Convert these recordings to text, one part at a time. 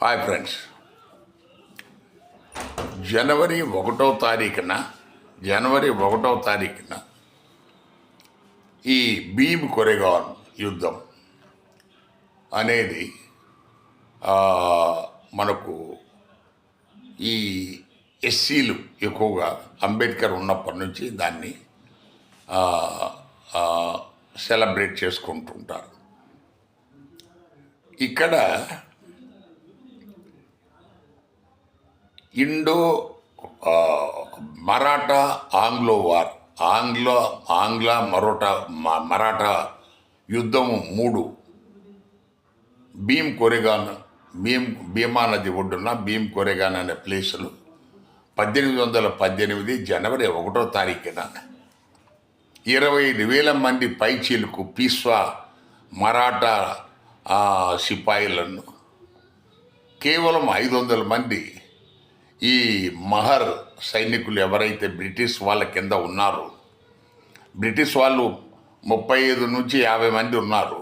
Hi friends, జనవరి 1వ తారీఖున ఈ భీమ్ కొరెగాన్ యుద్ధం అనేది మనకు ఈ ఎస్సీలు ఎక్కువగా అంబేద్కర్ ఉన్నప్పటి నుంచి దాన్ని సెలబ్రేట్ చేసుకుంటుంటారు. ఇక్కడ Indo Maratha Anglo war Maratha యుద్ధము 3 భీమా నది ఒడ్డున భీమ్ కొరెగాన్ అనే ప్లేసులు 1818 జనవరి 1వ తారీఖున 25,000 మంది పైచీలకు పీస్వా మరాఠా సిపాయిలను కేవలం 500 మంది ఈ మహర్ సైనికులు ఎవరైతే బ్రిటిష్ వాళ్ళ కింద ఉన్నారో, బ్రిటిష్ వాళ్ళు 35 నుంచి 50 మంది ఉన్నారు.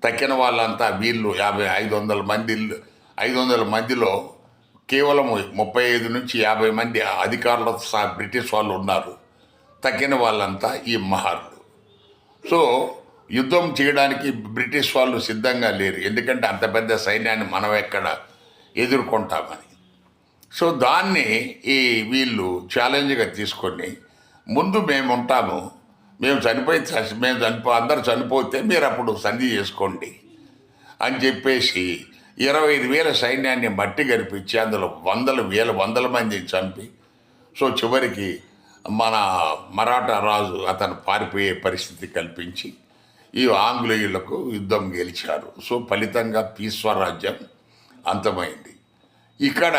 తక్కిన వాళ్ళంతా వీళ్ళు 500 మందిలో కేవలం 35 నుంచి 50 మంది అధికారులతో సహా బ్రిటిష్ వాళ్ళు ఉన్నారు. తక్కిన వాళ్ళంతా ఈ మహర్లు. సో యుద్ధం చేయడానికి బ్రిటిష్ వాళ్ళు సిద్ధంగా లేరు, ఎందుకంటే అంత పెద్ద సైన్యాన్ని మనం ఎక్కడ ఎదుర్కొంటామని. సో దాన్ని వీళ్ళు ఛాలెంజ్గా తీసుకొని, ముందు మేము ఉంటాము, అందరు చనిపోతే మీరు అప్పుడు సంధి చేసుకోండి అని చెప్పేసి 25,000 సైన్యాన్ని మట్టి గరిపించి అందులో వందల మందిని చంపి, సో చివరికి మన మరాఠా రాజు అతను పారిపోయే పరిస్థితి కల్పించి ఈ ఆంగ్లేయులకు యుద్ధం గెలిచారు. సో ఫలితంగా పీస్వా రాజ్యం అంతమైంది. ఇక్కడ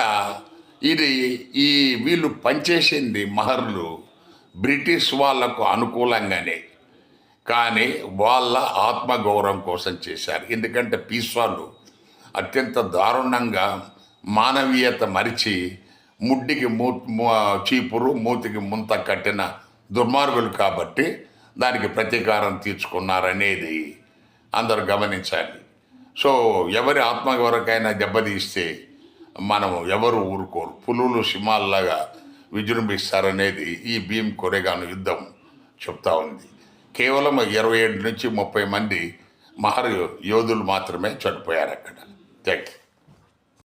వీళ్ళు పనిచేసింది మహర్లు బ్రిటిష్ వాళ్లకు అనుకూలంగానే, కానీ వాళ్ళ ఆత్మగౌరవం కోసం చేశారు. ఎందుకంటే పీస్వాలు అత్యంత దారుణంగా మానవీయత మరిచి ముడ్డికి చీపురు మూతికి ముంత కట్టిన దుర్మార్గులు కాబట్టి దానికి ప్రతీకారం తీర్చుకున్నారనేది అందరూ గమనించాలి. సో ఎవరి ఆత్మగౌరవకైనా దెబ్బతీస్తే మనం ఎవరు ఊరుకోరు, పులులు సింహాల్లాగా విజృంభిస్తారనేది ఈ భీమ్ కొరెగాన్ యుద్ధం చెప్తా ఉంది. కేవలం 27 నుంచి 30 మంది మహర్ యోధులు మాత్రమే చనిపోయారు అక్కడ. Thank you.